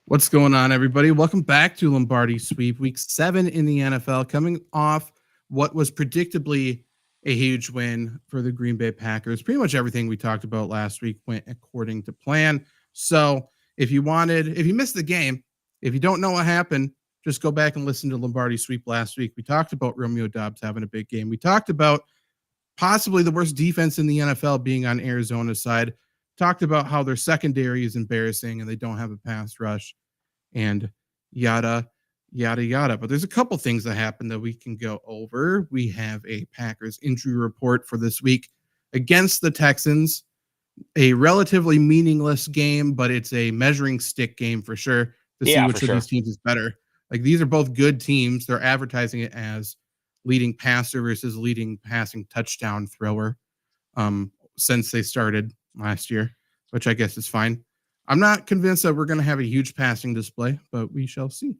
What's going on, everybody? Welcome back to Lombardi Sweep, week 7 in the NFL, coming off what was predictably a huge win for the Green Bay Packers. Pretty much everything we talked about last week went according to plan. So, if you missed the game, if you don't know what happened, just go back and listen to Lombardi Sweep last week. We talked about Romeo Doubs having a big game. We talked about possibly the worst defense in the NFL being on Arizona's side. Talked about how their secondary is embarrassing and they don't have a pass rush and yada, yada, yada. But there's a couple things that happened that we can go over. We have a Packers injury report for this week against the Texans, a relatively meaningless game, but it's a measuring stick game for sure to see Yeah, which for of sure. these teams is better. Like these are both good teams. They're advertising it as leading passer versus leading passing touchdown thrower since they started last year, which I guess is fine. I'm not convinced that we're going to have a huge passing display, but we shall see.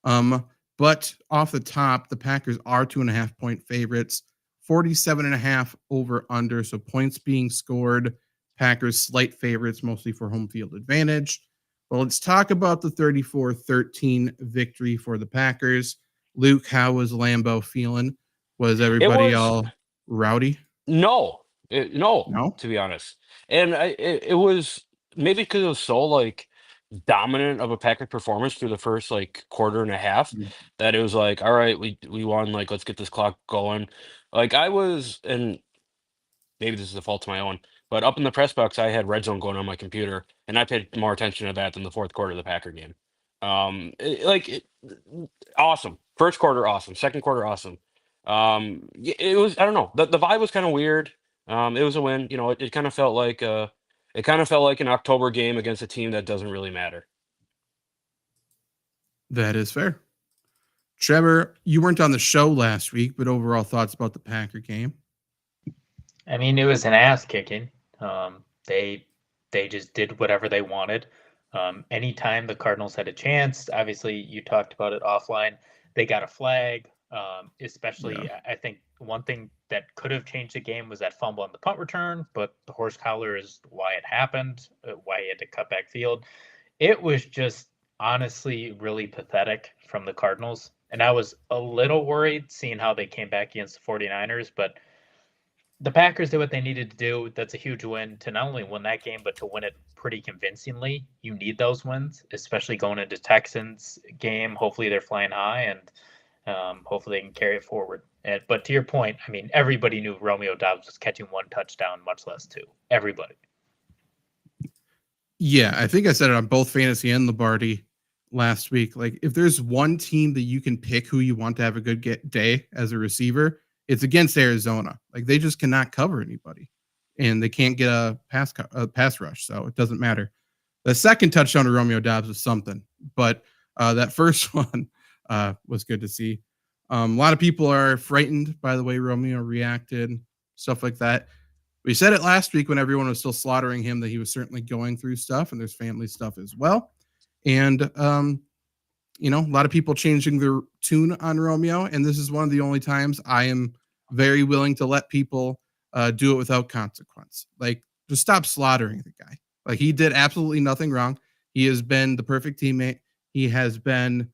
But off the top, the Packers are 2.5 point favorites, 47.5 over under. So points being scored. Packers slight favorites, mostly for home field advantage. Well, let's talk about the 34-13 victory for the Packers. Luke, how was Lambeau feeling? Was It everybody was all rowdy? no, no, No? to be honest, and it was maybe because it was so dominant of a Packers performance through the first quarter and a half Mm. that it was like, all right, we won, let's get this clock going. I was, and maybe this is a fault to my own, but up in the press box, I had red zone going on my computer, and I paid more attention to that than the fourth quarter of the Packer game. Awesome. First quarter, awesome. Second quarter, awesome. It was, I don't know, the vibe was kind of weird. It was a win. It kind of felt like an October game against a team that doesn't really matter. That is fair. Trevor, you weren't on the show last week, but overall thoughts about the Packer game? I mean, it was an ass kicking. They just did whatever they wanted. Anytime the Cardinals had a chance, obviously you talked about it offline. They got a flag. Yeah. Especially, I think one thing that could have changed the game was that fumble on the punt return. But the horse collar is why it happened. Why he had to cut back field. It was just honestly really pathetic from the Cardinals. And I was a little worried seeing how they came back against the 49ers, but the Packers did what they needed to do. That's a huge win to not only win that game, but to win it pretty convincingly. You need those wins, especially going into Texans game. Hopefully they're flying high, and hopefully they can carry it forward. But to your point, I mean, everybody knew Romeo Doubs was catching one touchdown, much less two. Everybody. Yeah, I think I said it on both fantasy and Lombardi last week. Like, if there's one team that you can pick who you want to have a good day as a receiver, it's against Arizona. Like, they just cannot cover anybody, and they can't get a pass rush, so it doesn't matter. The second touchdown to Romeo Doubs was something, but that first one was good to see. A lot of people are frightened by the way Romeo reacted, stuff like that. We said it last week when everyone was still slaughtering him that he was certainly going through stuff, and there's family stuff as well. And a lot of people changing their tune on Romeo, and this is one of the only times I am very willing to let people do it without consequence. Like, just stop slaughtering the guy. Like, he did absolutely nothing wrong. He has been the perfect teammate. He has been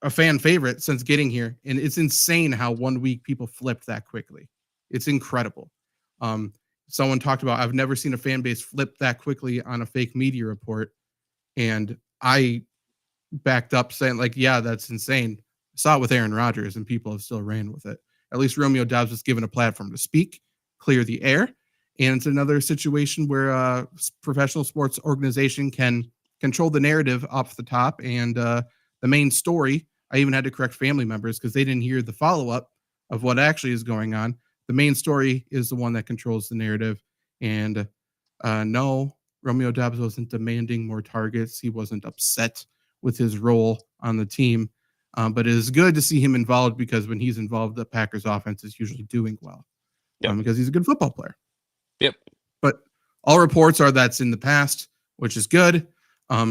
a fan favorite since getting here, and it's insane how 1 week people flipped that quickly. It's incredible. Someone talked about, I've never seen a fan base flip that quickly on a fake media report, and I backed up saying, like, yeah, that's insane. I saw it with Aaron Rodgers, and people have still ran with it. At least Romeo Doubs was given a platform to speak, clear the air, and it's another situation where a professional sports organization can control the narrative off the top, and the main story. I even had to correct family members because they didn't hear the follow-up of what actually is going on. The main story is the one that controls the narrative. And no, Romeo Doubs wasn't demanding more targets. He wasn't upset with his role on the team. But it is good to see him involved because when he's involved, the Packers offense is usually doing well because he's a good football player. Yep. But all reports are that's in the past, which is good.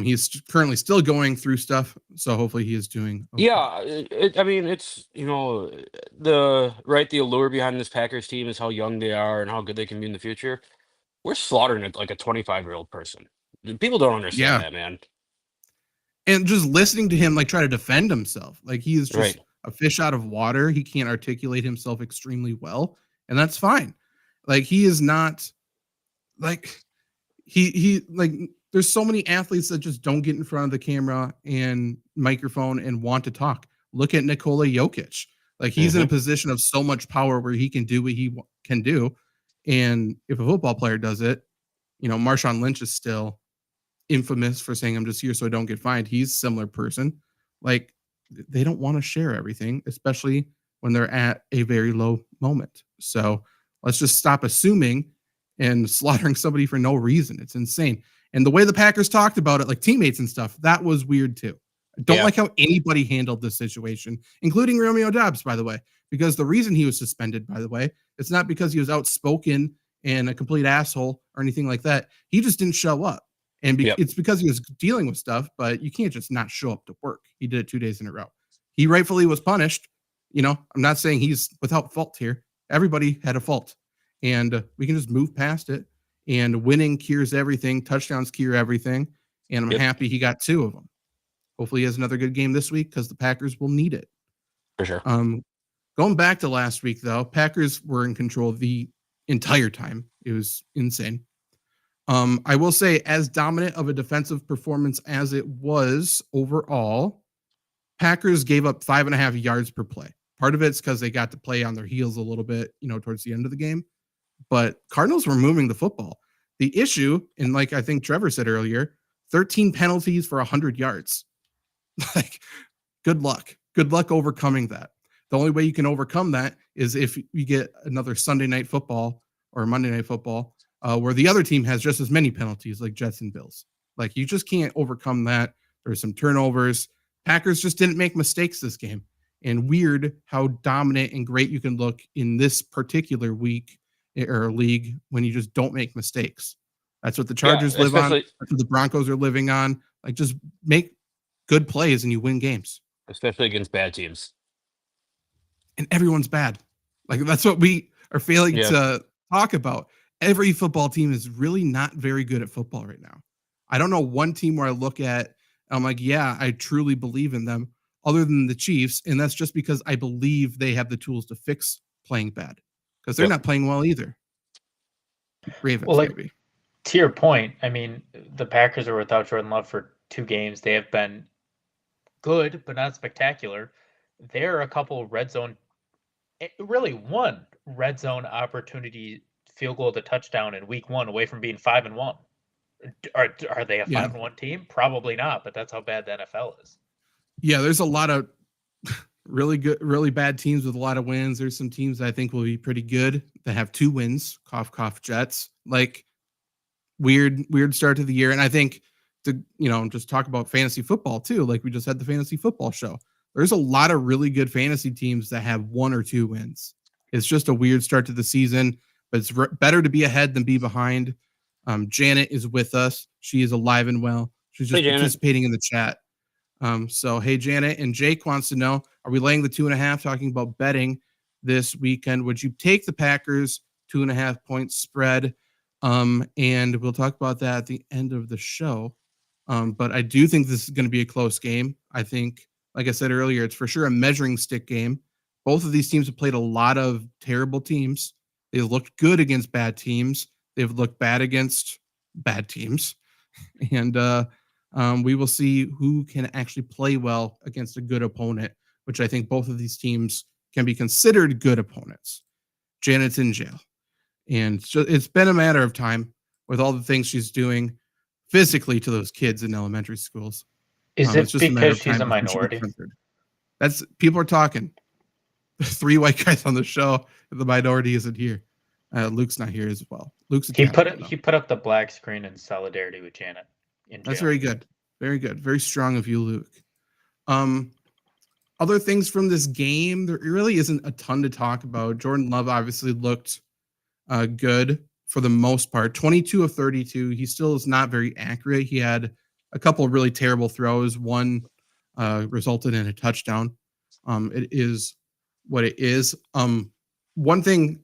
He's currently still going through stuff, so hopefully he is doing okay. Yeah, I mean, it's the allure behind this Packers team is how young they are and how good they can be in the future. We're slaughtering it like a 25-year-old person. People don't understand Yeah. that, man. And just listening to him like try to defend himself, like he is just Right. a fish out of water. He can't articulate himself extremely well, and that's fine. Like he is not like he like there's so many athletes that just don't get in front of the camera and microphone and want to talk. Look at Nikola Jokic. Like he's in a position of so much power where he can do what he can do. And if a football player does it, Marshawn Lynch is still infamous for saying I'm just here so I don't get fined. He's a similar person. Like they don't want to share everything, especially when they're at a very low moment. So let's just stop assuming and slaughtering somebody for no reason. It's insane. And the way the Packers talked about it, like teammates and stuff, that was weird too. I don't like how anybody handled this situation, including Romeo Doubs, by the way, because the reason he was suspended, by the way, it's not because he was outspoken and a complete asshole or anything like that. He just didn't show up. And it's because he was dealing with stuff, but you can't just not show up to work. He did it 2 days in a row. He rightfully was punished. I'm not saying he's without fault here. Everybody had a fault. And we can just move past it. And winning cures everything. Touchdowns cure everything. And I'm happy he got 2 of them. Hopefully he has another good game this week because the Packers will need it. For sure. Going back to last week, though, Packers were in control the entire time. It was insane. I will say, as dominant of a defensive performance as it was overall, Packers gave up 5.5 yards per play. Part of it's because they got to play on their heels a little bit, towards the end of the game. But Cardinals were moving the football. The issue, and like I think Trevor said earlier, 13 penalties for 100 yards. Like, good luck. Good luck overcoming that. The only way you can overcome that is if you get another Sunday night football or Monday night football where the other team has just as many penalties, like Jets and Bills. Like, you just can't overcome that. There's some turnovers. Packers just didn't make mistakes this game. And weird how dominant and great you can look in this particular week or league when you just don't make mistakes. That's what the Chargers live on. That's what the Broncos are living on. Like, just make good plays and you win games. Especially against bad teams. And everyone's bad. Like, that's what we are failing to talk about. Every football team is really not very good at football right now. I don't know one team where I look at, I'm like, yeah, I truly believe in them, other than the Chiefs. And that's just because I believe they have the tools to fix playing bad, because they're not playing well either. Ravens, maybe. To your point, I mean, the Packers are without Jordan Love for 2 games. They have been good, but not spectacular. There are a couple red zone, really one red zone opportunity, field goal to touchdown in week 1 away from being 5-1. Are they a 5-1 team? Probably not, but that's how bad the NFL is. Yeah, there's a lot of really good, really bad teams with a lot of wins. There's some teams that I think will be pretty good that have 2 wins. Cough, cough, Jets. Like, weird start to the year. And I think to, just talk about fantasy football too. Like, we just had the fantasy football show. There's a lot of really good fantasy teams that have 1 or 2 wins. It's just a weird start to the season, but it's better to be ahead than be behind. Janet is with us. She is alive and well. She's just participating in the chat. So, hey, Janet. And Jake wants to know, are we laying the 2.5, talking about betting this weekend? Would you take the Packers 2.5 point spread? And we'll talk about that at the end of the show. But I do think this is going to be a close game. I think, like I said earlier, it's for sure a measuring stick game. Both of these teams have played a lot of terrible teams. They looked good against bad teams. They've looked bad against bad teams. And we will see who can actually play well against a good opponent, which I think both of these teams can be considered good opponents. Janet's in jail. And so it's been a matter of time with all the things she's doing physically to those kids in elementary schools. Is it just because she's a minority? That's, people are talking. 3 white guys on the show. The minority isn't here. Luke's not here as well. Luke's he put up the black screen in solidarity with Janet. That's very good. Very good. Very strong of you, Luke. Other things from this game, there really isn't a ton to talk about. Jordan Love obviously looked good for the most part. 22 of 32. He still is not very accurate. He had a couple of really terrible throws. One resulted in a touchdown. It is what it is. One thing,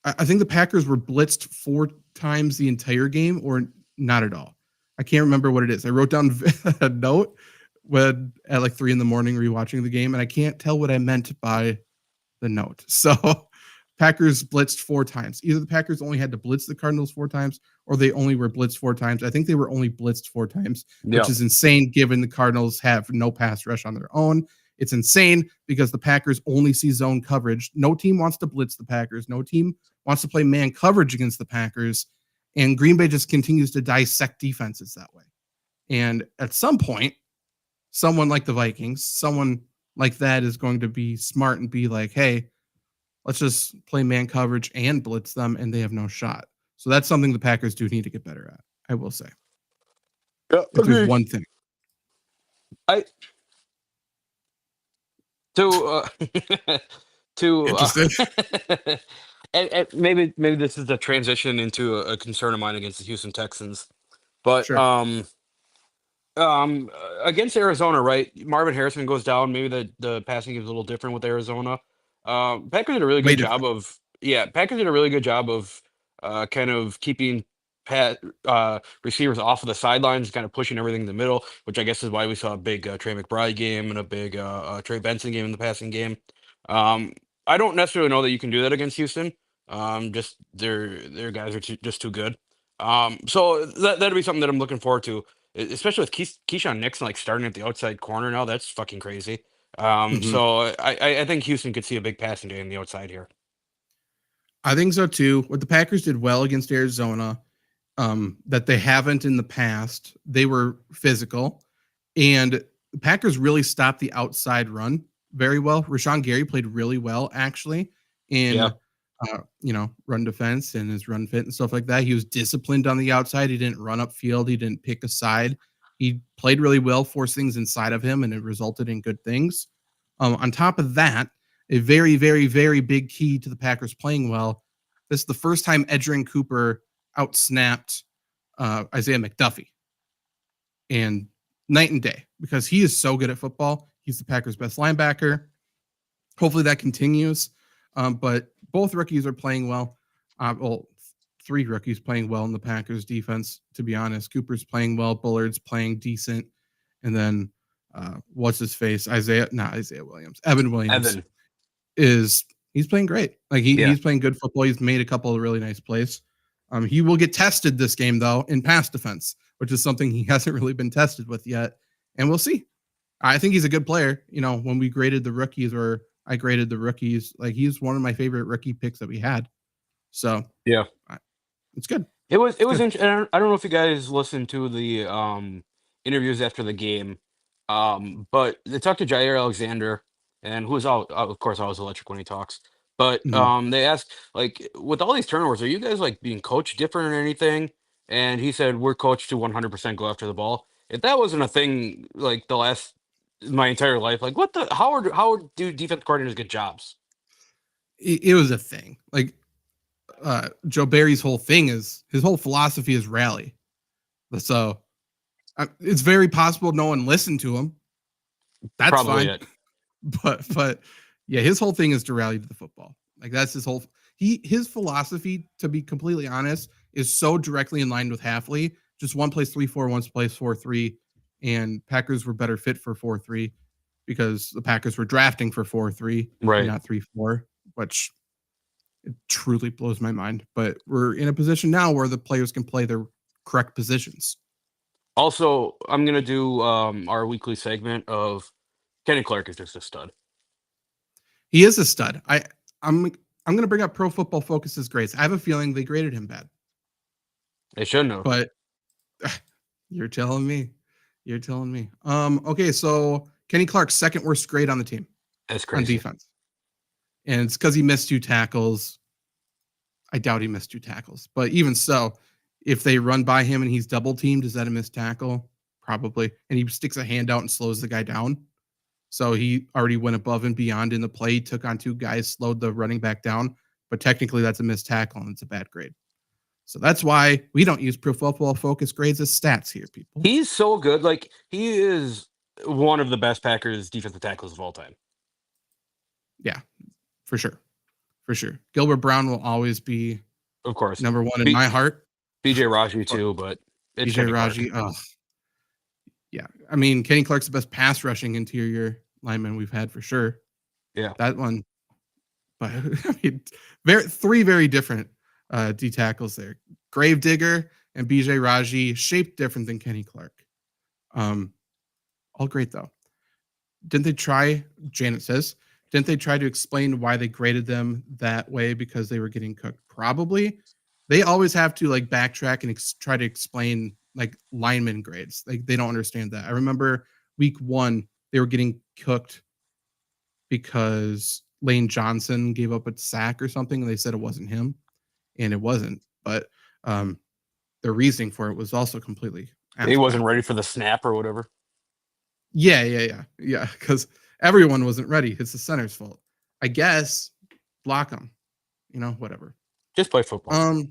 I think the Packers were blitzed 4 times the entire game, or not at all. I can't remember what it is. I wrote down a note when at like 3 a.m. rewatching the game, and I can't tell what I meant by the note. So Packers blitzed 4 times. Either the Packers only had to blitz the Cardinals 4 times, or they only were blitzed 4 times. I think they were only blitzed 4 times, which is insane given the Cardinals have no pass rush on their own. It's insane because the Packers only see zone coverage. No team wants to blitz the Packers. No team wants to play man coverage against the Packers. And Green Bay just continues to dissect defenses that way. And at some point, someone like the Vikings, someone like that is going to be smart and be like, hey, let's just play man coverage and blitz them, and they have no shot. So that's something the Packers do need to get better at, I will say. Yeah, if there's one thing. And maybe this is a transition into a concern of mine against the Houston Texans, but Sure. Against Arizona, right? Marvin Harrison goes down. Maybe the passing game is a little different with Arizona. Packers did a really Way good job of Packers did a really good job of kind of keeping receivers off of the sidelines, kind of pushing everything in the middle, which I guess is why we saw a big Trey McBride game and a big Trey Benson game in the passing game. I don't necessarily know that you can do that against Houston. Just their guys are just too good. So that'd be something that I'm looking forward to, especially with Keyshawn Nixon like starting at the outside corner now. That's fucking crazy. So I think Houston could see a big passing day on the outside here. I think so too. What the Packers did well against Arizona, that they haven't in the past, they were physical, and the Packers really stopped the outside run very well. Rashawn Gary played really well actually in run defense and his run fit and stuff like that. He was disciplined on the outside. He didn't run upfield. He didn't pick a side. He played really well, forced things inside of him, and it resulted in good things. On top of that, a very, very, very big key to the Packers playing well. This is the first time Edgerrin Cooper outsnapped Isaiah McDuffie. And night and day, because he is so good at football. He's the Packers' best linebacker. Hopefully that continues. But both rookies are playing well. 3 rookies playing well in the Packers defense, to be honest. Cooper's playing well. Bullard's playing decent. And then what's his face? Evan Williams. He's playing great. Like he's playing good football. He's made a couple of really nice plays. He will get tested this game though in pass defense, which is something he hasn't really been tested with yet. And we'll see. I think he's a good player. You know, when we graded the rookies, or I graded the rookies, like he's one of my favorite rookie picks that we had. So yeah, it's good. It was interesting. I don't know if you guys listened to the interviews after the game, but they talked to Jair Alexander, and who is of course always electric when he talks. But they asked, like, with all these turnovers, are you guys like being coached different or anything? And he said, we're coached to 100% go after the ball. If that wasn't a thing, like my entire life, like how do defense coordinators get jobs? It was a thing. Like Joe Barry's whole thing is, his whole philosophy is rally. So it's very possible no one listened to him. That's probably fine. But yeah, his whole thing is to rally to the football. Like that's his philosophy, to be completely honest, is so directly in line with Hafley. Just one plays 3-4, one plays 4-3, and Packers were better fit for 4-3 because the Packers were drafting for 4-3, right, not 3-4, which it truly blows my mind. But we're in a position now where the players can play their correct positions. Also, I'm gonna do our weekly segment of Kenny Clark is just a stud. He is a stud. I'm going to bring up Pro Football Focus's grades. I have a feeling they graded him bad. They shouldn't have. But you're telling me. Okay, so Kenny Clark's second worst grade on the team. That's crazy. On defense. And it's because he missed 2 tackles. I doubt he missed 2 tackles. But even so, if they run by him and he's double teamed, is that a missed tackle? Probably. And he sticks a hand out and slows the guy down. So he already went above and beyond in the play. He took on 2 guys, slowed the running back down. But technically, that's a missed tackle, and it's a bad grade. So that's why we don't use Pro Football Focus grades as stats here, people. He's so good. Like, he is one of the best Packers defensive tackles of all time. Yeah, for sure. Gilbert Brown will always be, of course, number 1 in my heart. BJ Raji too, but It's BJ Kenny Clark. Raji. Oh, yeah. I mean, Kenny Clark's the best pass rushing interior lineman we've had for sure. Yeah. That one. But I mean, three very different D tackles there. Gravedigger and BJ Raji, shaped different than Kenny Clark. All great though. Didn't they try? Janet says, didn't they try to explain why they graded them that way because they were getting cooked? Probably. They always have to like backtrack and try to explain like lineman grades. Like they don't understand that. I remember week 1 they were getting cooked because Lane Johnson gave up a sack or something, and they said it wasn't him, and it wasn't. But the reasoning for it was also completely. He wasn't ready for the snap or whatever. Yeah. Because everyone wasn't ready. It's the center's fault, I guess. Block them, whatever. Just play football.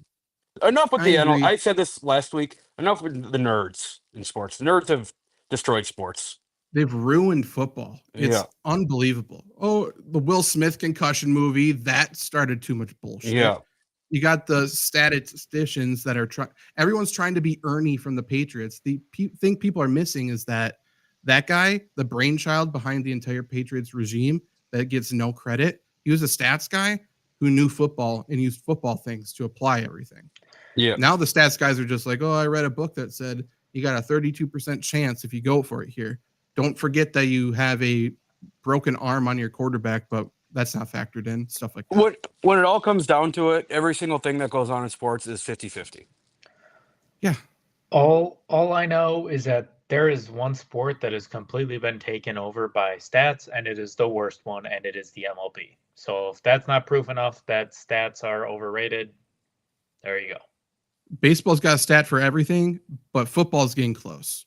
Enough with I said this last week. Enough with the nerds in sports. The nerds have destroyed sports. They've ruined football. It's unbelievable. Oh, the Will Smith concussion movie, that started too much bullshit. Yeah. You got the statisticians that are trying. Everyone's trying to be Ernie from the Patriots. The thing people are missing is that guy, the brainchild behind the entire Patriots regime, that gets no credit. He was a stats guy who knew football and used football things to apply everything. Yeah. Now the stats guys are just like, oh, I read a book that said you got a 32% chance if you go for it here. Don't forget that you have a broken arm on your quarterback, but that's not factored in, stuff like that. When it all comes down to it, every single thing that goes on in sports is 50-50. Yeah. All I know is that there is one sport that has completely been taken over by stats, and it is the worst one, and it is the MLB. So if that's not proof enough that stats are overrated, there you go. Baseball's got a stat for everything, but football's getting close.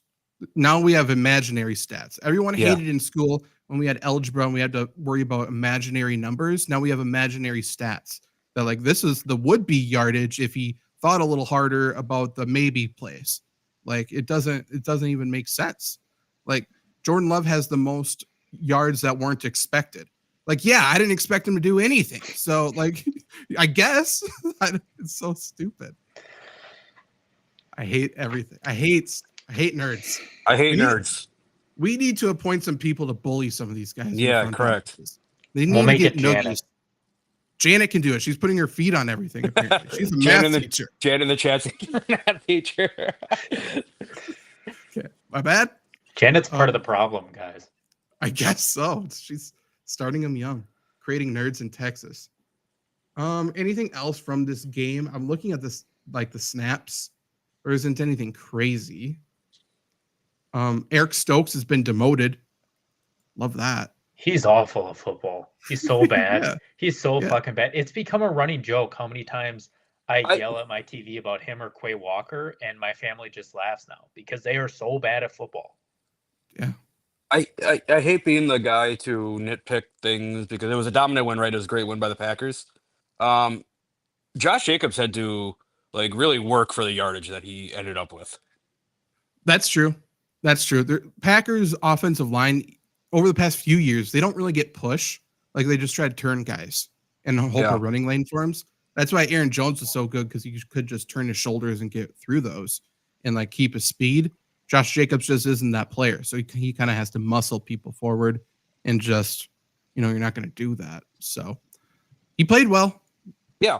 Now we have imaginary stats. Everyone hated in school when we had algebra and we had to worry about imaginary numbers. Now we have imaginary stats. That like this is the would-be yardage if he thought a little harder about the maybe place. Like it doesn't even make sense. Like Jordan Love has the most yards that weren't expected. Like, yeah, I didn't expect him to do anything. So like, I guess it's so stupid. I hate everything. I hate nerds. I hate nerds. We need to appoint some people to bully some of these guys. Yeah, correct. Offices. They need to get Janet. Janet can do it. She's putting her feet on everything. Apparently, she's a math teacher. Janet in the chat's math teacher. Okay, my bad. Janet's part of the problem, guys. I guess so. She's starting them young, creating nerds in Texas. Anything else from this game? I'm looking at this, like the snaps. There isn't anything crazy. Eric Stokes has been demoted. Love that. He's awful at football. He's so bad. Yeah. He's so fucking bad. It's become a running joke how many times I yell at my TV about him or Quay Walker, and my family just laughs now because they are so bad at football. Yeah. I hate being the guy to nitpick things because it was a dominant win, right? It was a great win by the Packers. Josh Jacobs had to like really work for the yardage that he ended up with. That's true. The Packers offensive line over the past few years, they don't really get push. Like they just try to turn guys and hope a running lane forms. That's why Aaron Jones was so good because he could just turn his shoulders and get through those and like keep his speed. Josh Jacobs just isn't that player. So he kind of has to muscle people forward and just, you're not going to do that. So he played well. Yeah.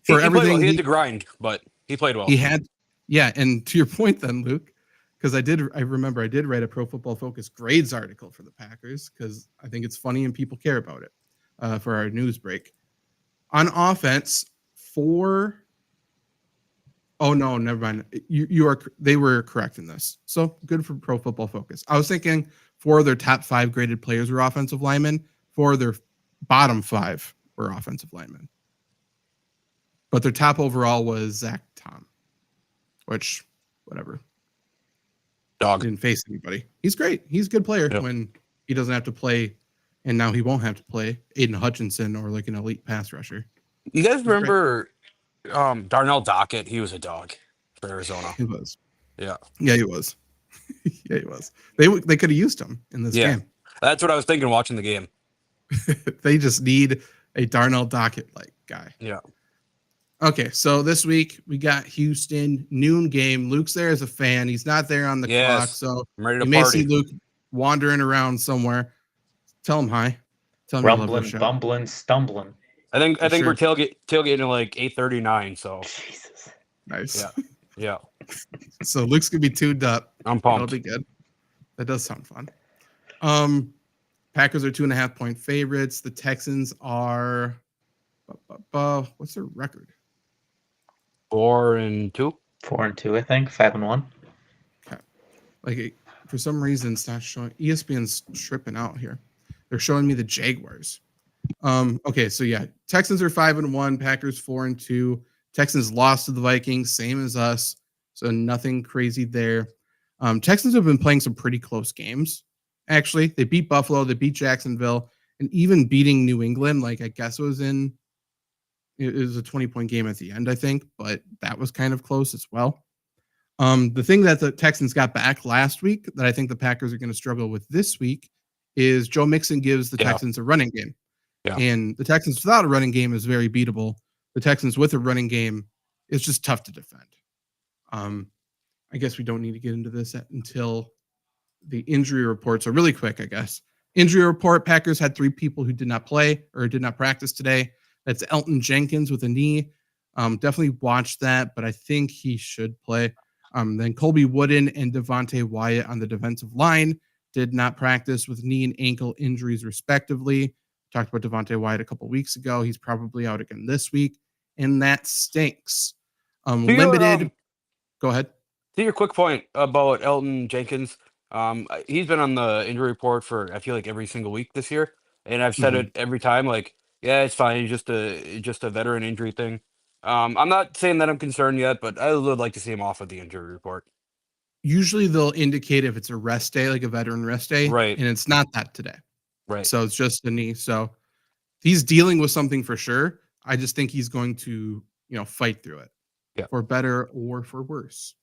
For everything. Well. He had to grind, but he played well. He had. Yeah. And to your point then, Luke, because I remember I did write a Pro Football Focus grades article for the Packers because I think it's funny and people care about it for our news break. On offense, oh no, never mind. They were correct in this. So good for Pro Football Focus. I was thinking 4 of their top 5 graded players were offensive linemen. 4 of their bottom 5 were offensive linemen. But their top overall was Zach Tom, which whatever. Dog. Didn't face anybody. He's great. He's a good player when he doesn't have to play, and now he won't have to play Aiden Hutchinson or like an elite pass rusher. You guys remember Darnell Dockett? He was a dog for Arizona. He was. Yeah. Yeah, he was. Yeah, he was. They could have used him in this game. That's what I was thinking watching the game. They just need a Darnell Dockett like guy. Yeah. Okay, so this week we got Houston noon game. Luke's there as a fan. He's not there on the clock, Yes. so I'm ready to you may see party. Luke wandering around somewhere. Tell him hi. Tell him you love the Rumbling, show. bumbling, stumbling. I think For we're sure. tailgating at like 8:39. So Jesus. Nice. yeah, So Luke's gonna be tuned up. I'm That'll pumped. be good. That does sound fun. Packers are 2.5-point favorites. The Texans are what's their record? 4-2. 4-2, I think. 5-1. Okay. Like for some reason it's not showing. ESPN's tripping out here. They're showing me the Jaguars. Okay, so yeah, Texans are 5-1, Packers 4-2. Texans lost to the Vikings, same as us. So nothing crazy there. Texans have been playing some pretty close games. Actually, they beat Buffalo, they beat Jacksonville, and even beating New England. Like I guess it was a 20-point game at the end, I think, but that was kind of close as well. The thing that the Texans got back last week that I think the Packers are going to struggle with this week is Joe Mixon gives the Texans a running game. Yeah. And the Texans without a running game is very beatable. The Texans with a running game is just tough to defend. I guess we don't need to get into this until the injury report. So really quick, I guess. Injury report, Packers had 3 people who did not play or did not practice today. That's Elton Jenkins with a knee. Definitely watch that, but I think he should play. Then Colby Wooden and Devontae Wyatt on the defensive line did not practice with knee and ankle injuries respectively. Talked about Devontae Wyatt a couple weeks ago. He's probably out again this week, and that stinks. Limited. Go ahead. To your quick point about Elton Jenkins, he's been on the injury report for I feel like every single week this year, and I've said it every time. Like, yeah, it's fine, just a veteran injury thing. I'm not saying that I'm concerned yet, but I would like to see him off of the injury report. Usually they'll indicate if it's a rest day, like a veteran rest day, Right. and it's not that today. Right. So it's just a knee. So he's dealing with something for sure. I just think he's going to, fight through it, for better or for worse.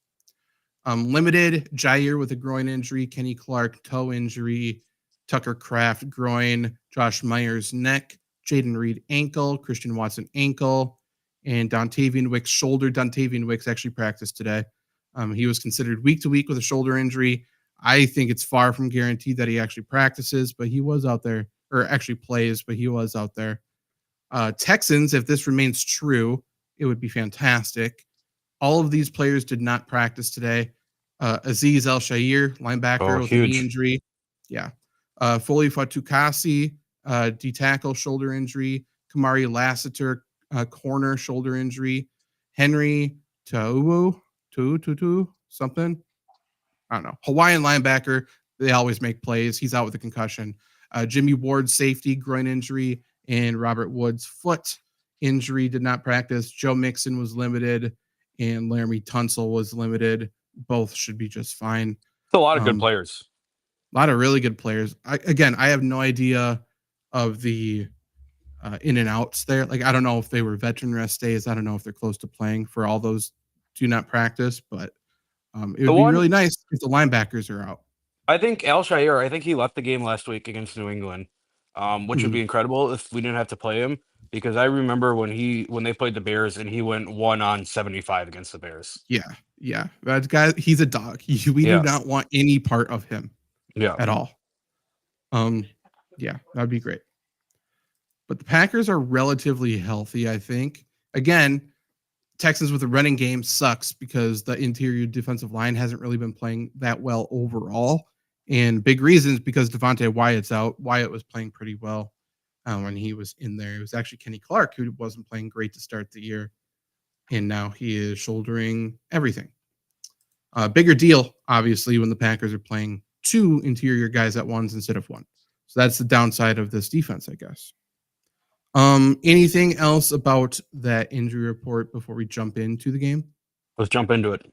Limited, Jair with a groin injury, Kenny Clark toe injury, Tucker Kraft groin, Josh Myers neck, Jaden Reed ankle, Christian Watson ankle, and Dontavian Wicks shoulder. Dontavian Wicks actually practiced today. He was considered week to week with a shoulder injury. I think it's far from guaranteed that he actually practices, but he was out there, or actually plays, but he was out there. Texans, if this remains true, it would be fantastic. All of these players did not practice today. Azeez El-Shaair, linebacker with a knee injury. Yeah. Foley Fatukasi, D-tackle shoulder injury. Kamari Lassiter, corner shoulder injury. Henry Tutu, something. I don't know. Hawaiian linebacker. They always make plays. He's out with a concussion. Jimmy Ward, safety, groin injury. And Robert Woods, foot injury, did not practice. Joe Mixon was limited. And Laramie Tunsil was limited. Both should be just fine. It's a lot of good players. A lot of really good players. I have no idea of the in and outs there. Like, I don't know if they were veteran rest days. I don't know if they're close to playing for all those do not practice, but it would be really nice if the linebackers are out. I think El-Shaair, I think he left the game last week against New England, which would be incredible if we didn't have to play him. Because I remember when they played the Bears and he went 1-75 against the Bears. Yeah. That guy, he's a dog. We do not want any part of him. At all. Yeah, that'd be great. But the Packers are relatively healthy, I think. Again, Texans with a running game sucks because the interior defensive line hasn't really been playing that well overall. And big reasons because Devontae Wyatt's out. Wyatt was playing pretty well when he was in there. It was actually Kenny Clark who wasn't playing great to start the year. And now he is shouldering everything. Bigger deal, obviously, when the Packers are playing 2 interior guys at once instead of 1. So that's the downside of this defense, I guess. Anything else about that injury report before we jump into the game? Let's jump into it.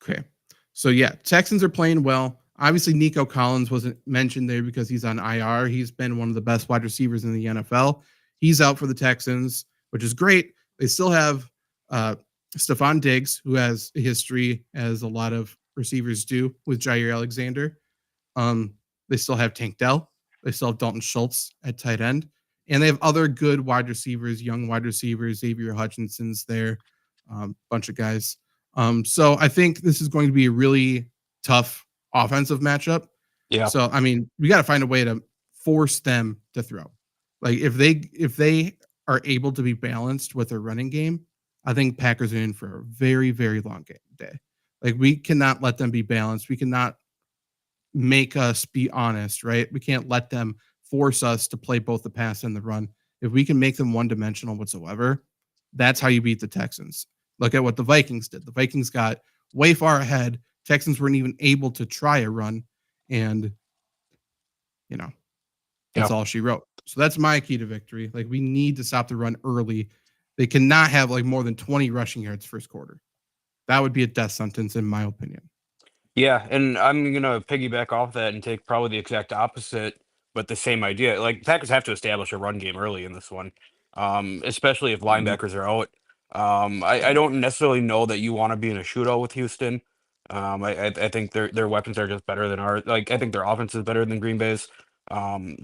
Okay. So yeah, Texans are playing well. Obviously, Nico Collins wasn't mentioned there because he's on IR. He's been one of the best wide receivers in the NFL. He's out for the Texans, which is great. They still have Stephon Diggs, who has a history, as a lot of receivers do, with Jair Alexander. They still have Tank Dell. They still have Dalton Schultz at tight end. And they have other good wide receivers, young wide receivers. Xavier Hutchinson's there, bunch of guys. So I think this is going to be a really tough offensive matchup. Yeah. So I mean, we got to find a way to force them to throw. Like if they are able to be balanced with their running game, I think Packers are in for a very, very long day. Like we cannot let them be balanced. We cannot make us be honest, right? We can't let them force us to play both the pass and the run. If we can make them one dimensional whatsoever, that's how you beat the Texans. Look at what the Vikings did. The Vikings got way far ahead. Texans weren't even able to try a run, and that's all she wrote. So that's my key to victory. Like we need to stop the run early. They cannot have like more than 20 rushing yards first quarter. That would be a death sentence in my opinion. Yeah, and I'm gonna piggyback off that and take probably the exact opposite, but the same idea. Like Packers have to establish a run game early in this one, especially if linebackers are out. I don't necessarily know that you want to be in a shootout with Houston. I think their weapons are just better than ours. Like I think their offense is better than Green Bay's.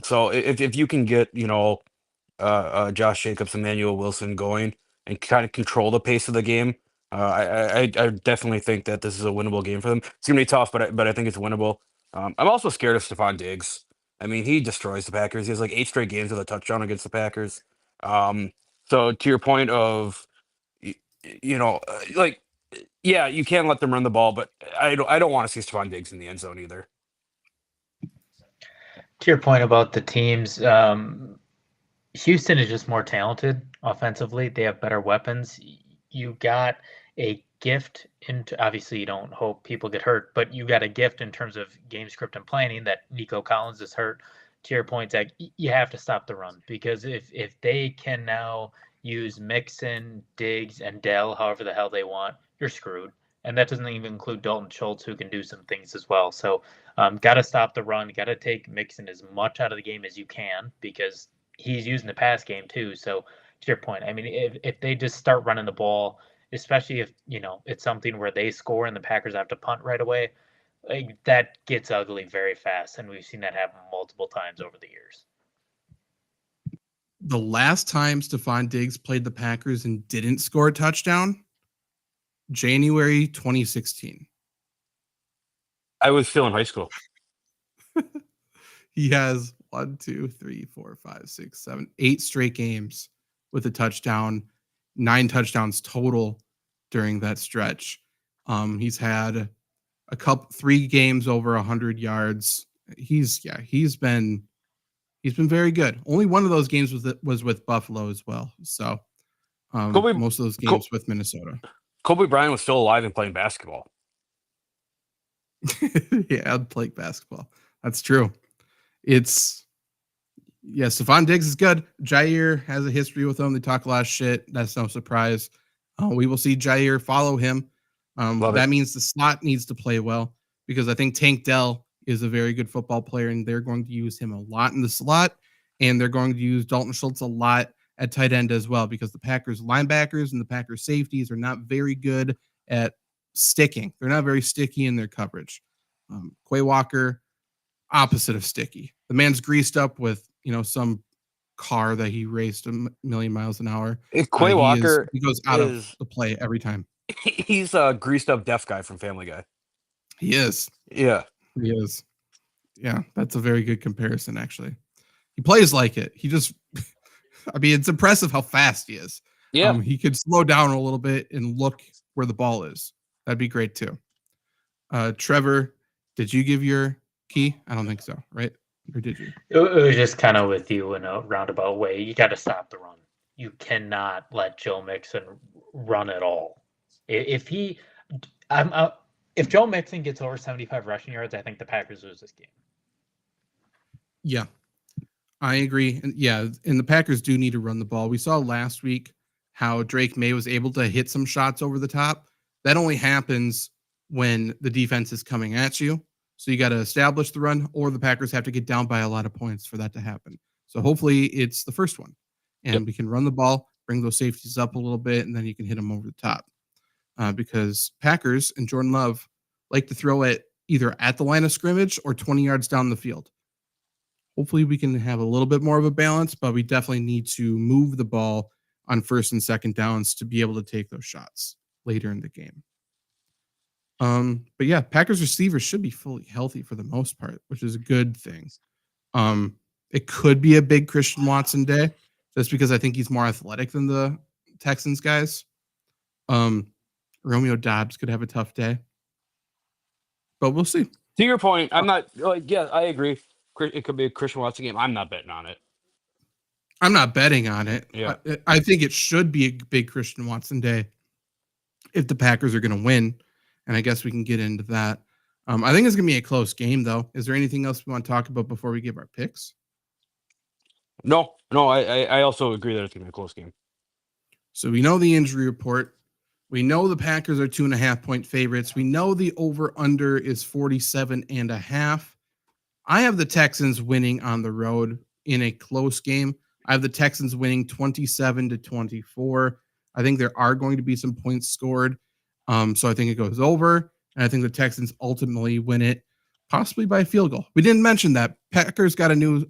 So if you can get Josh Jacobs, Emmanuel Wilson going and kind of control the pace of the game. I definitely think that this is a winnable game for them. It's gonna be tough, but I think it's winnable. I'm also scared of Stephon Diggs. I mean, he destroys the Packers. He has like 8 straight games with a touchdown against the Packers. So to your point of, like, yeah, you can't let them run the ball, but I don't want to see Stephon Diggs in the end zone either. To your point about the teams, Houston is just more talented offensively. They have better weapons. You got a gift into, obviously you don't hope people get hurt, but you got a gift in terms of game script and planning that Nico Collins is hurt. To your point, Zach, you have to stop the run because if they can now use Mixon, Diggs, and Dell however the hell they want, you're screwed. And that doesn't even include Dalton Schultz, who can do some things as well. So got to stop the run, got to take Mixon as much out of the game as you can because he's using the pass game too. So to your point, I mean, if they just start running the ball, especially if it's something where they score and the Packers have to punt right away, like that gets ugly very fast, and we've seen that happen multiple times over the years. The last time Stephon Diggs played the Packers and didn't score a touchdown, January 2016. I was still in high school. He has 1, 2, 3, 4, 5, 6, 7, 8 straight games with a touchdown, 9 touchdowns total during that stretch. He's had 3 games over 100 yards. He's been very good. Only one of those games was with Buffalo as well. So most of those games with Minnesota. Kobe Bryant was still alive and playing basketball. Yeah, I'd play basketball. That's true. Stephon Diggs is good. Jair has a history with him. They talk a lot of shit. That's no surprise. We will see Jair follow him. That means the slot needs to play well because I think Tank Dell is a very good football player, and they're going to use him a lot in the slot, and they're going to use Dalton Schultz a lot at tight end as well because the Packers linebackers and the Packers safeties are not very good at sticking. They're not very sticky in their coverage. Quay Walker, opposite of sticky. The man's greased up with some car that he raced a million miles an hour. Quay Walker, he goes out of the play every time. He's a greased up deaf guy from Family Guy. He is. Yeah, he is. Yeah, that's a very good comparison. Actually, he plays like it. He just, I mean, it's impressive how fast he is. Yeah, he could slow down a little bit and look where the ball is. That'd be great too. Trevor, did you give your key? I don't think so, right? Or did you? It was just kind of with you in a roundabout way. You got to stop the run. You cannot let Joe Mixon run at all. If Joe Mixon gets over 75 rushing yards, I think the Packers lose this game. Yeah, I agree. And and the Packers do need to run the ball. We saw last week how Drake May was able to hit some shots over the top. That only happens when the defense is coming at you. So you got to establish the run, or the Packers have to get down by a lot of points for that to happen. So hopefully it's the first one, and we can run the ball, bring those safeties up a little bit, and then you can hit them over the top. Because Packers and Jordan Love like to throw it either at the line of scrimmage or 20 yards down the field. hopefully we can have a little bit more of a balance, but we definitely need to move the ball on first and second downs to be able to take those shots later in the game. But yeah, Packers receivers should be fully healthy for the most part, which is a good thing. It could be a big Christian Watson day, just because I think he's more athletic than the Texans guys. Romeo Doubs could have a tough day, but we'll see. To your point, I'm not like, yeah, I agree. It could be a Christian Watson game. I'm not betting on it. I'm not betting on it. Yeah. I think it should be a big Christian Watson day if the Packers are going to win, and I guess we can get into that. I think it's going to be a close game, though. Is there anything else we want to talk about before we give our picks? No, I also agree that it's going to be a close game. So we know the injury report. We know the Packers are 2.5-point favorites. We know the over-under is 47.5. I have the Texans winning on the road in a close game. I have the Texans winning 27-24. I think there are going to be some points scored. So I think it goes over, and I think the Texans ultimately win it, possibly by a field goal. We didn't mention that. Packers got a new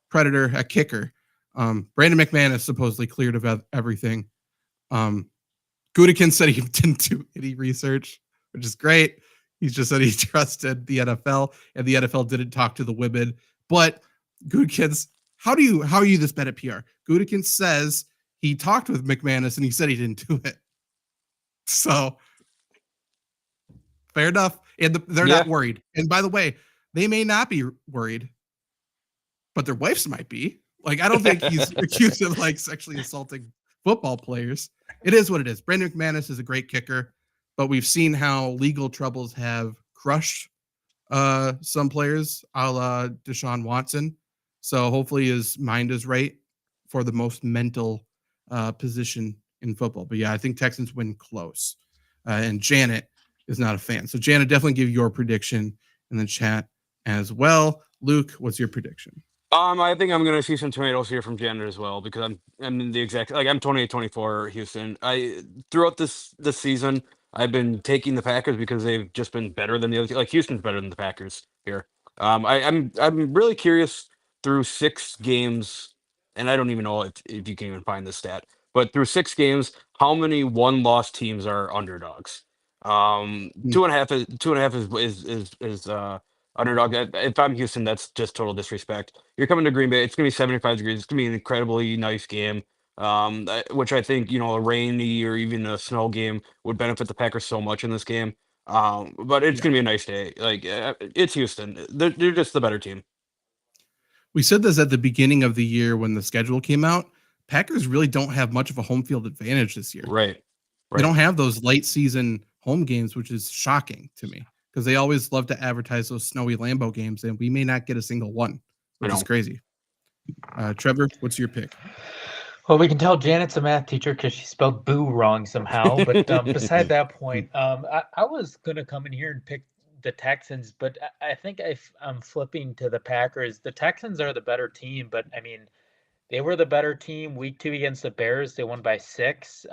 predator at kicker. Brandon McManus supposedly cleared of everything. Gutekunst said he didn't do any research, which is great. He just said he trusted the NFL, and the NFL didn't talk to the women. But Gutekunst, how are you this bad at PR? Gutekunst says he talked with McManus and he said he didn't do it. So fair enough. And they're not worried. And by the way, they may not be worried, but their wives might be. Like, I don't think he's accused of like sexually assaulting football players. It is what it is. Brandon McManus is a great kicker, but we've seen how legal troubles have crushed some players, a la Deshaun Watson. So hopefully his mind is right for the most mental position in football. But yeah, I think Texans win close. And Janet is not a fan. So Janet, definitely give your prediction in the chat as well. Luke, what's your prediction? I think I'm gonna see some tomatoes here from Janet as well, because I'm in the exact, like, I'm 28-24 Houston. Throughout this season, I've been taking the Packers because they've just been better than the other. Like, Houston's better than the Packers here. I'm really curious through 6 games, and I don't even know if you can even find this stat, but through 6 games, how many 1-loss teams are underdogs? 2.5 is underdog. If I'm Houston, that's just total disrespect. You're coming to Green Bay. It's gonna be 75 degrees. It's gonna be an incredibly nice game. Which I think, a rainy or even a snow game would benefit the Packers so much in this game. But it's gonna be a nice day. Like, it's Houston. They're just the better team. We said this at the beginning of the year when the schedule came out. Packers really don't have much of a home field advantage this year. Right. They don't have those late season home games, which is shocking to me, because they always love to advertise those snowy Lambeau games, and we may not get a single one, which is crazy. Trevor, what's your pick? Well, we can tell Janet's a math teacher because she spelled boo wrong somehow. But beside that point, I was going to come in here and pick the Texans, but I think I'm flipping to the Packers. The Texans are the better team, but I mean, they were the better team week 2 against the Bears. They won by 6.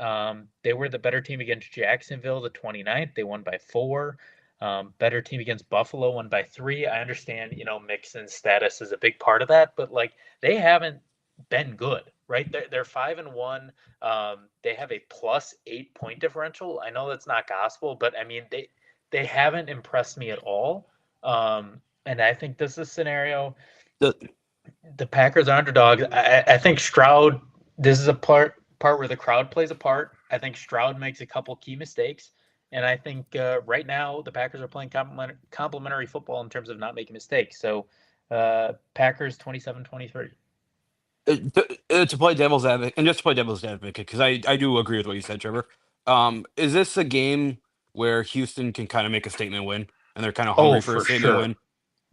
They were the better team against Jacksonville the 29th. They won by 4. Better team against Buffalo, won by 3. I understand, Mixon's status is a big part of that, but like, they haven't been good, right? They're 5-1. They have a +8 point differential. I know that's not gospel, but I mean, they haven't impressed me at all. And I think this is a scenario. The Packers are underdogs. I think Stroud, this is a part where the crowd plays a part. I think Stroud makes a couple key mistakes. And I think right now the Packers are playing complementary football in terms of not making mistakes. So Packers 27-23. To play devil's advocate, and just to play devil's advocate, because I do agree with what you said, Trevor. Is this a game where Houston can kind of make a statement win, and they're kind of hungry for a statement win?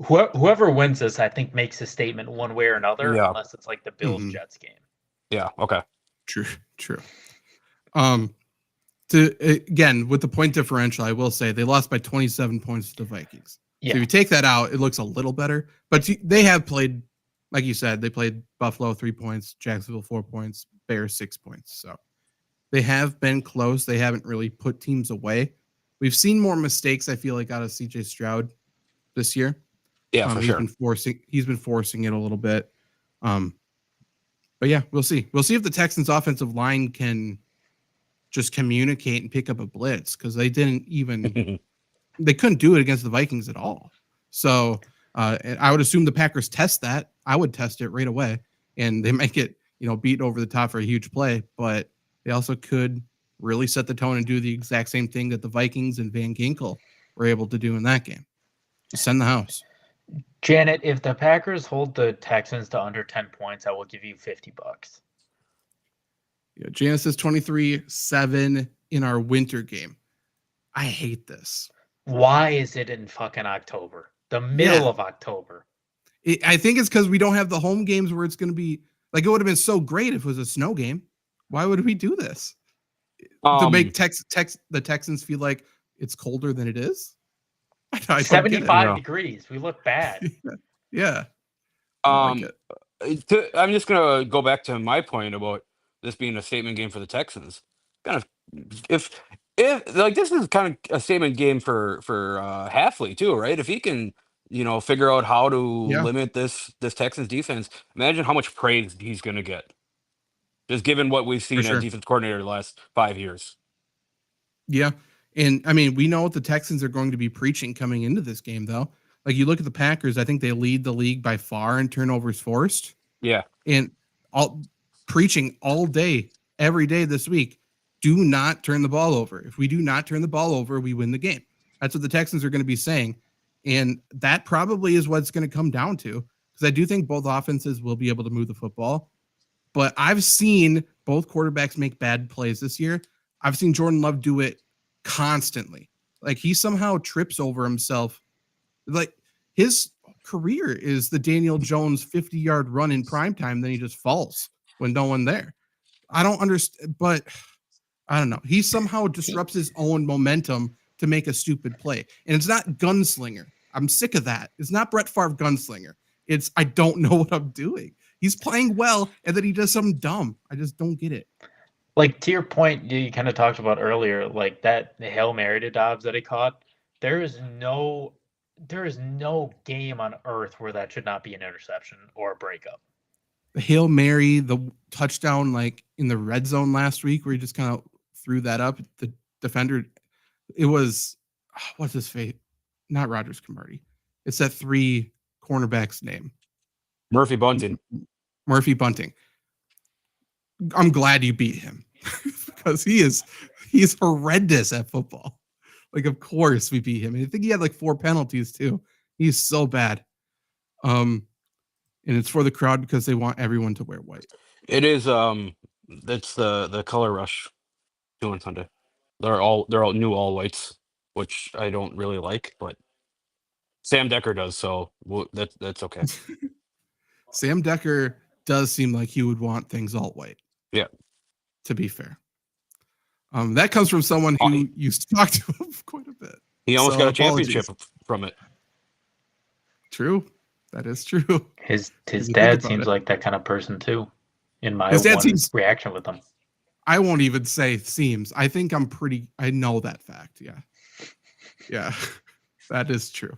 Whoever wins this, I think, makes a statement one way or another, unless it's like the Bills-Jets game. Yeah, okay. True. Again, with the point differential, I will say they lost by 27 points to the Vikings. Yeah. So if you take that out, it looks a little better. But they have played, like you said, they played Buffalo 3 points, Jacksonville 4 points, Bears 6 points. So they have been close. They haven't really put teams away. We've seen more mistakes, I feel like, out of CJ Stroud this year. Yeah, for sure. He's been forcing it a little bit. But yeah, we'll see. We'll see if the Texans offensive line can just communicate and pick up a blitz, because they didn't even they couldn't do it against the Vikings at all. So I would assume the Packers test that. I would test it right away, and they might get beat over the top for a huge play, but they also could really set the tone and do the exact same thing that the Vikings and Van Ginkel were able to do in that game. Just send the house. Janet, if the Packers hold the Texans to under 10 points, I will give you $50. Yeah, Janet says 23-7 in our winter game. I hate this. Why is it in fucking October? The middle of October. I think it's because we don't have the home games where it's going to be like, it would have been so great if it was a snow game. Why would we do this? To make the Texans feel like it's colder than it is? I 75 degrees. We look bad. Yeah. I'm just gonna go back to my point about this being a statement game for the Texans. Kind of, if like, this is kind of a statement game for Halfley too, right? If he can, figure out how to limit this Texans defense, imagine how much praise he's gonna get. Just given what we've seen as defense coordinator the last 5 years. Yeah. And I mean, we know what the Texans are going to be preaching coming into this game, though. Like, you look at the Packers, I think they lead the league by far in turnovers forced. Yeah. And preaching all day, every day this week, do not turn the ball over. If we do not turn the ball over, we win the game. That's what the Texans are going to be saying. And that probably is what it's going to come down to, because I do think both offenses will be able to move the football. But I've seen both quarterbacks make bad plays this year. I've seen Jordan Love do it constantly. Like, he somehow trips over himself. Like, his career is the Daniel Jones 50-yard run in primetime, then he just falls when no one there. I don't understand, but I don't know. He somehow disrupts his own momentum to make a stupid play. And it's not gunslinger. I'm sick of that. It's not Brett Favre gunslinger. It's, I don't know what I'm doing. He's playing well, and then he does something dumb. I just don't get it. Like, to your point, you kind of talked about earlier, like that Hail Mary to Dobbs that he caught. There is no game on earth where that should not be an interception or a breakup. The Hail Mary, the touchdown, like in the red zone last week, where he just kind of threw that up. The defender, it was, what's his face? Not Rogers Camardi. It's that 3 cornerbacks name. Murphy Bunting. I'm glad you beat him because he's horrendous at football. Like, of course we beat him. And I think he had like 4 penalties too. He's so bad. And it's for the crowd because they want everyone to wear white. It is that's the color rush doing Sunday. They're all new all whites, which I don't really like, but Sam Decker does, so that's okay. Sam Decker does seem like he would want things all white. Yeah. To be fair. That comes from someone who used to talk to him quite a bit. He almost got a championship from it. True. That is true. His dad seems like that kind of person too, in my reaction with him. I won't even say seems. I think I know that fact. Yeah. Yeah. That is true.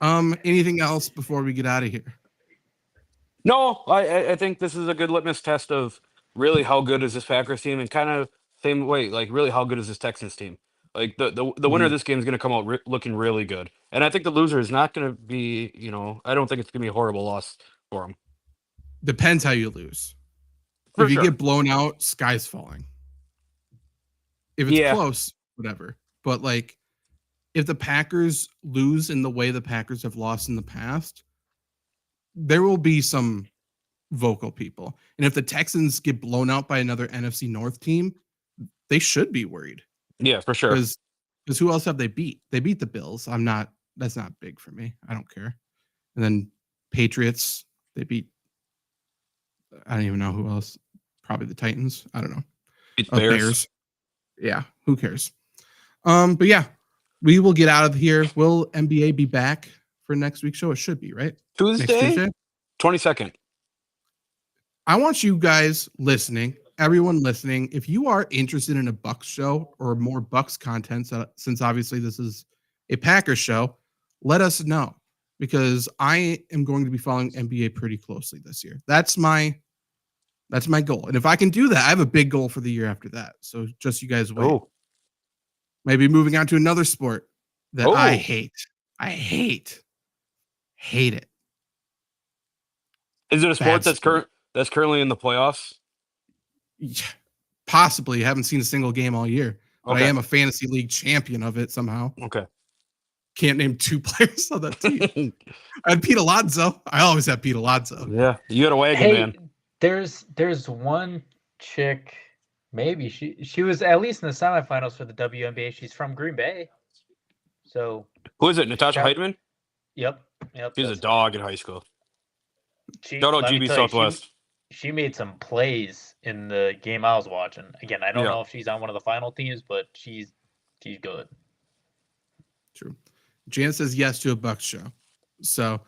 Anything else before we get out of here? No, I think this is a good litmus test of really how good is this Packers team, and kind of same way, like, really how good is this Texans team. Like, the winner of this game is going to come out looking really good, and I think the loser is not going to be, I don't think it's going to be a horrible loss for them. Depends how you lose. If you get blown out, sky's falling. If it's close, whatever. But like, if the Packers lose in the way the Packers have lost in the past, there will be some vocal people. And if the Texans get blown out by another NFC North team, they should be worried. Yeah, for sure. Because who else have they beat? They beat the Bills. That's not big for me. I don't care. And then Patriots, they beat, I don't even know who else. Probably the Titans. I don't know. Beat Bears. Yeah, who cares? But yeah, we will get out of here. Will NBA be back for next week's show? It should be, right? Tuesday? 22nd. I want you guys listening, everyone listening, if you are interested in a Bucks show or more Bucks content, since obviously this is a Packers show, let us know. because I am going to be following NBA pretty closely this year. That's my goal. And if I can do that, I have a big goal for the year after that. So just you guys wait. Oh, Maybe moving on to another sport that I Oh. hate. I hate it. is it a sport Bad sport. that's currently in the playoffs? Yeah, possibly. Haven't seen a single game all year, but I Okay. am a fantasy league champion of it somehow. Okay. Can't name 2 players on that team. I had Pete Alonso. I always have Pete Alonso. Yeah, you got a wagon, Hey, man. there's one chick. Maybe she was at least in the semifinals for the WNBA. She's from Green Bay. So, Who is it? Natasha Shout- Heidman? yep. She's a that's- dog in high school. She, Shout out let me GB tell you, Southwest. she made some plays in the game I was watching. Again, I don't Yeah. know if she's on one of the final teams, but she's good. True. Jan says yes to a Bucks show. So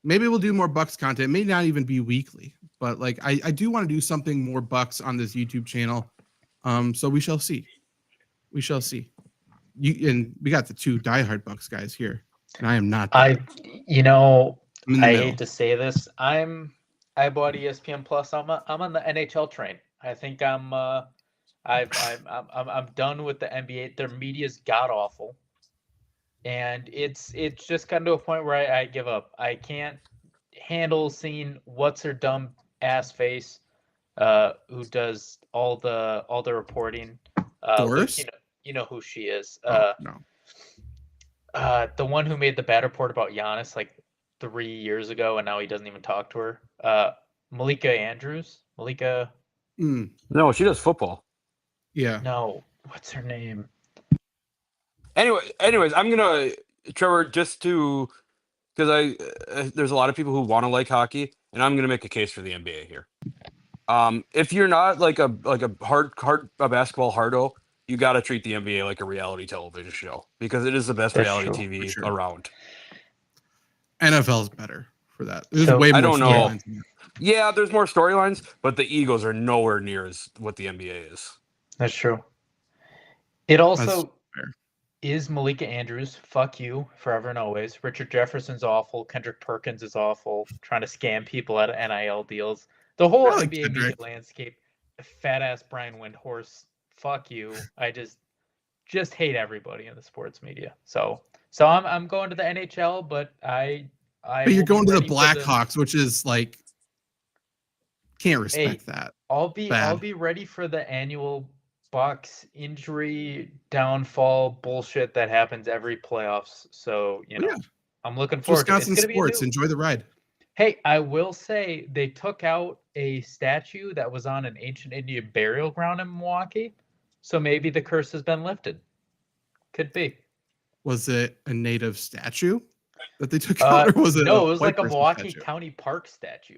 maybe we'll do more Bucks content. It may not even be weekly, but like I do want to do something more Bucks on this YouTube channel. So we shall see. We shall see. And we got the 2 diehard Bucks guys here. And I am not there. I'm in the I'm in the I middle. hate to say this. I bought ESPN Plus. I'm on the NHL train. I think I'm done with the NBA. Their media's god awful, and it's just gotten to a point where I give up. I can't handle seeing what's her dumb ass face, who does all the reporting. Luke, Doris? you know who she is. No. The one who made the bad report about Giannis like 3 years ago, and now he doesn't even talk to her. Malika Andrews. Malika. No, she does football. Yeah. No, what's her name? Anyways, I'm gonna Trevor just to because there's a lot of people who want to like hockey, and I'm gonna make a case for the NBA here. If you're not like a hard a basketball hardo, you got to treat the NBA like a reality television show because it is the best That's reality true. TV For sure. around. NFL's better for that. There's So- way more I don't know. storylines than that. Yeah, there's more storylines, but the egos are nowhere near as what the NBA is. That's true. It also fair. is Malika Andrews. Fuck you forever and always. Richard Jefferson's awful. Kendrick Perkins is awful. Trying to scam people out of NIL deals. The whole I like NBA media Kendrick. landscape. Fat ass Brian Windhorse. Fuck you. I just hate everybody in the sports media. So I'm going to the NHL, but I But you're will be going to the ready for Blackhawks, which is like can't respect that. I'll be Bad. ready for the annual Bucks injury downfall bullshit that happens every playoffs. So Yeah. I'm looking forward Wisconsin to it. It's gonna sports. be a new. Enjoy the ride. Hey, I will say they took out a statue that was on an ancient Indian burial ground in Milwaukee, so maybe the curse has been lifted. Could be. Was it a native statue that they took out, or was it? No, it was white like a person Milwaukee statue? County Park statue.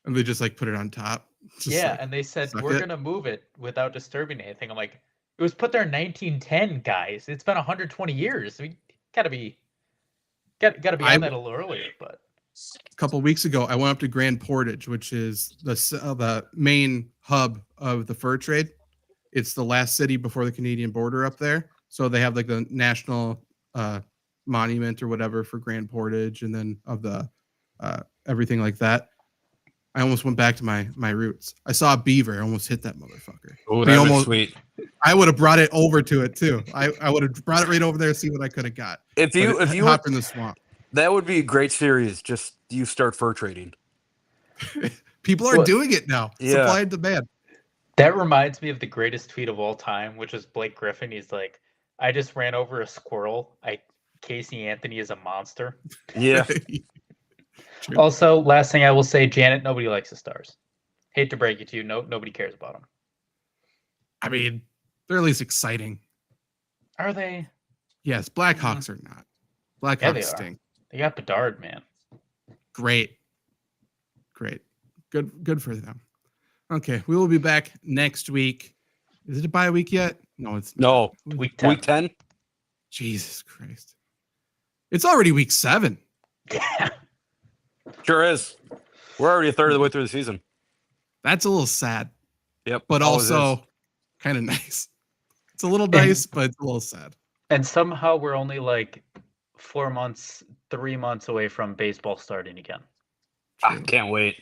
And they just like put it on top. Just Yeah, like, and they said suck we're it. gonna move it without disturbing anything. I'm like, it was put there in 1910, guys. It's been 120 years. We gotta be on that a little earlier. But a couple of weeks ago, I went up to Grand Portage, which is the main hub of the fur trade. It's the last city before the Canadian border up there. So they have like the national monument or whatever for Grand Portage, and then of the everything like that. I almost went back to my roots. I saw a beaver. I almost hit that motherfucker. Oh, They that was almost- sweet. I would have brought it over to it too. I would have brought it right over there, see what I could have got. If you hop in the swamp, that would be a great series. Just you start fur trading. people are What? doing it now. Yeah. Supply and demand. that reminds me of the greatest tweet of all time, which is Blake Griffin. He's like, I just ran over a squirrel. Casey Anthony is a monster. Yeah. True. Also, last thing I will say, Janet, nobody likes the Stars. Hate to break it to you, nobody cares about them. I mean, they're at least exciting. Are they? Yes, Blackhawks are not. Blackhawks Yeah, they are. stink. They got Bedard, man. Great. Good for them. Okay, we will be back next week. Is it a bye week yet? No, it's not. No. Week 10. Week 10? Jesus Christ. It's already week 7. Yeah. Sure is. We're already a third of the way through the season. That's a little sad, Yep. but always is. also kind of nice. It's a little nice, but it's a little sad. And somehow we're only like 4 months, 3 months away from baseball starting again. I True. can't wait.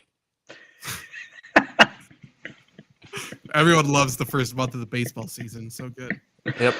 Everyone loves the first month of the baseball season. So good. Yep.